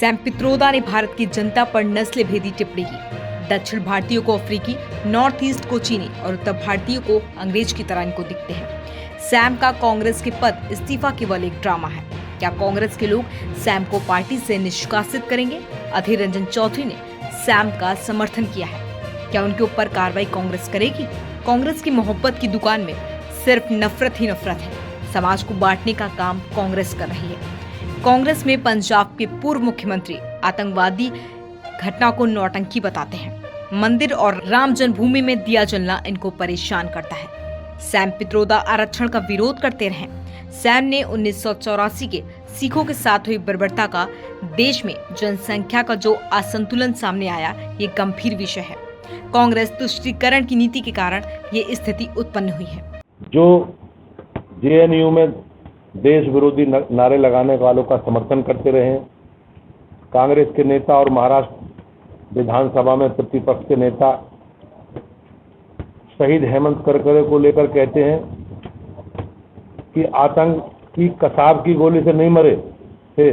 Sam Pitroda ने भारत की जनता पर नस्ल भेदी टिप्पणी की। दक्षिण भारतीयों को अफ्रीकी, नॉर्थ ईस्ट को चीनी और उत्तर भारतीयों को अंग्रेज की तरह इनको दिखते हैं। सैम का कांग्रेस के पद इस्तीफा केवल एक ड्रामा है। क्या कांग्रेस के लोग सैम को पार्टी से निष्कासित करेंगे? अधीर रंजन चौधरी ने सैम का समर्थन किया है। क्या उनके ऊपर कार्रवाई कांग्रेस करेगी? कांग्रेस की मोहब्बत की दुकान में सिर्फ नफरत ही नफरत है। समाज को बांटने का काम कांग्रेस कर रही है। कांग्रेस में पंजाब के पूर्व मुख्यमंत्री आतंकवादी घटना को नौटंकी बताते हैं। मंदिर और राम जन्मभूमि में दिया जलना इनको परेशान करता है। सैम पित्रोदा आरक्षण का विरोध करते रहे। सैम ने 1984 के सिखों के साथ हुई बर्बरता का देश में जनसंख्या का जो असंतुलन सामने आया, ये गंभीर विषय है। कांग्रेस तुष्टीकरण की नीति के कारण ये स्थिति उत्पन्न हुई है। जो जेएनयू में देश विरोधी नारे लगाने वालों का समर्थन करते रहे, कांग्रेस के नेता और महाराष्ट्र विधानसभा में प्रतिपक्ष के नेता शहीद हेमंत करकरे को लेकर कहते हैं कि आतंक की कसाब की गोली से नहीं मरे थे,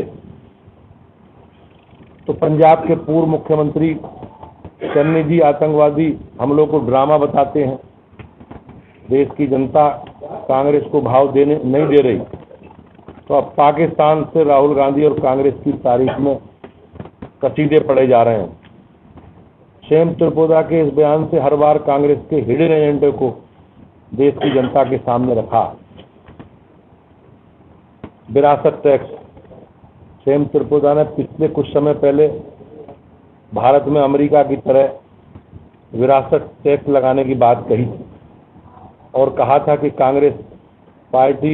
तो पंजाब के पूर्व मुख्यमंत्री चन्नी जी आतंकवादी हमलों को ड्रामा बताते हैं। देश की जनता कांग्रेस को भाव देने नहीं दे रही, तो अब पाकिस्तान से राहुल गांधी और कांग्रेस की तारीफ में कसीदे पड़े जा रहे हैं। सैम पित्रोदा के इस बयान से हर बार कांग्रेस के हिडन एजेंडे को देश की जनता के सामने रखा। विरासत टैक्स, सैम पित्रोदा ने पिछले कुछ समय पहले भारत में अमेरिका की तरह विरासत टैक्स लगाने की बात कही थी और कहा था कि कांग्रेस पार्टी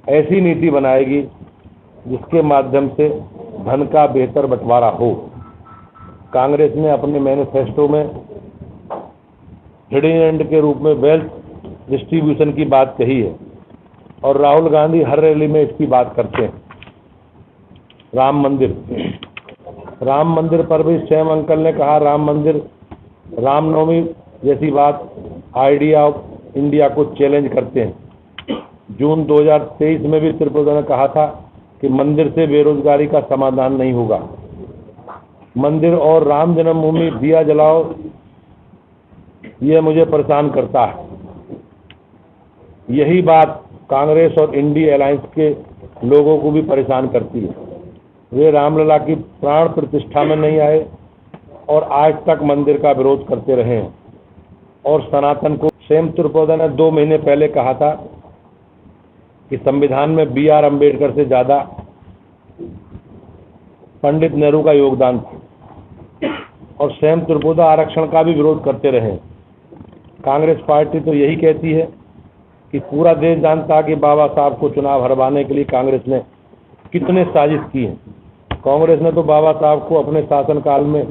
ऐसी नीति बनाएगी जिसके माध्यम से धन का बेहतर बंटवारा हो। कांग्रेस ने अपने मैनिफेस्टो में हिडन एजेंडे के रूप में वेल्थ डिस्ट्रीब्यूशन की बात कही है और राहुल गांधी हर रैली में इसकी बात करते हैं। राम मंदिर पर भी सैम अंकल ने कहा, राम मंदिर, रामनवमी जैसी बात आइडिया ऑफ इंडिया को चैलेंज करते हैं। जून 2023 में भी पित्रोदा ने कहा था कि मंदिर से बेरोजगारी का समाधान नहीं होगा। मंदिर और राम जन्मभूमि दिया जलाओ, यह मुझे परेशान करता है। यही बात कांग्रेस और इंडिया अलायंस के लोगों को भी परेशान करती है। वे रामलला की प्राण प्रतिष्ठा में नहीं आए और आज तक मंदिर का विरोध करते रहे हैं और सनातन को। सैम पित्रोदा ने 2 महीने पहले कहा था कि संविधान में BR अम्बेडकर से ज्यादा पंडित नेहरू का योगदान था और सैम पित्रोदा आरक्षण का भी विरोध करते रहे। कांग्रेस पार्टी तो यही कहती है कि पूरा देश जानता है कि बाबा साहब को चुनाव हरवाने के लिए कांग्रेस ने कितने साजिश की है। कांग्रेस ने तो बाबा साहब को अपने शासनकाल में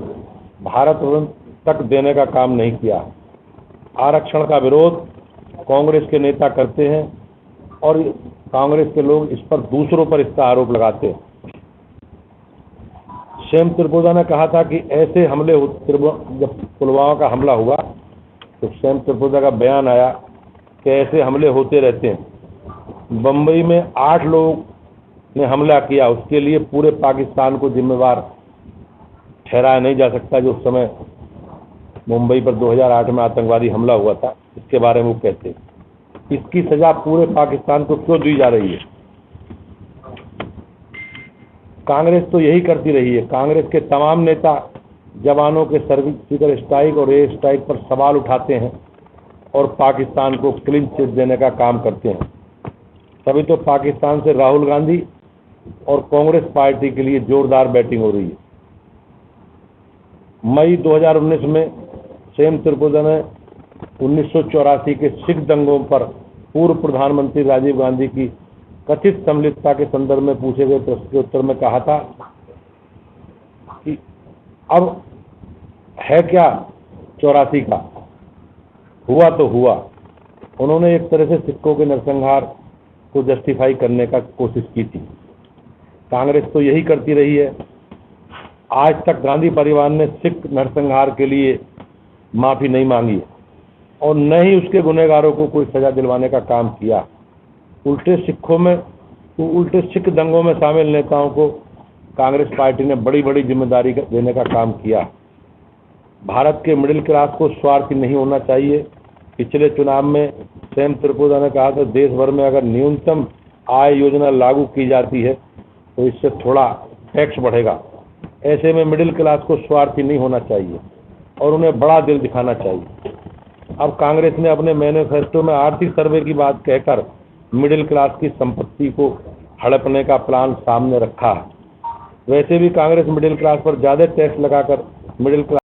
भारत रत्न तक देने का काम नहीं किया। आरक्षण का विरोध कांग्रेस के नेता करते हैं और कांग्रेस के लोग इस पर दूसरों पर इसका आरोप लगाते हैं। सैम पित्रोदा ने कहा था कि ऐसे हमले, जब पुलवामा का हमला हुआ तो सैम पित्रोदा का बयान आया कि ऐसे हमले होते रहते हैं। बम्बई में 8 लोगों ने हमला किया, उसके लिए पूरे पाकिस्तान को जिम्मेवार ठहराया नहीं जा सकता। जो उस समय मुंबई पर 2008 में आतंकवादी हमला हुआ था, इसके बारे में वो कहते हैं। इसकी सजा पूरे पाकिस्तान को क्यों दी जा रही है? कांग्रेस तो यही करती रही है। कांग्रेस के तमाम नेता जवानों के सर्जिकल स्ट्राइक और एयर स्ट्राइक पर सवाल उठाते हैं और पाकिस्तान को क्लीन चिट देने का काम करते हैं। तभी तो पाकिस्तान से राहुल गांधी और कांग्रेस पार्टी के लिए जोरदार बैटिंग हो रही है। मई 2019 में सैम पित्रोदा ने 1984 के सिख दंगों पर पूर्व प्रधानमंत्री राजीव गांधी की कथित सम्मिलितता के संदर्भ में पूछे गए प्रश्न के उत्तर में कहा था कि अब है क्या 84 का, हुआ तो हुआ। उन्होंने एक तरह से सिखों के नरसंहार को जस्टिफाई करने का कोशिश की थी। कांग्रेस तो यही करती रही है। आज तक गांधी परिवार ने सिख नरसंहार के लिए माफी नहीं मांगी और न ही उसके गुनहगारों को कोई सजा दिलवाने का काम किया। उल्टे सिख दंगों में शामिल नेताओं को कांग्रेस पार्टी ने बड़ी बड़ी जिम्मेदारी देने का काम किया। भारत के मिडिल क्लास को स्वार्थी नहीं होना चाहिए। पिछले चुनाव में सैम त्रिपुरा ने कहा था देश भर में अगर न्यूनतम आय योजना लागू की जाती है तो इससे थोड़ा टैक्स बढ़ेगा। ऐसे में मिडिल क्लास को स्वार्थी नहीं होना चाहिए और उन्हें बड़ा दिल दिखाना चाहिए। अब कांग्रेस ने अपने मैनिफेस्टो में आर्थिक सर्वे की बात कहकर मिडिल क्लास की संपत्ति को हड़पने का प्लान सामने रखा है। वैसे भी कांग्रेस मिडिल क्लास पर ज़्यादा टैक्स लगाकर मिडिल क्लास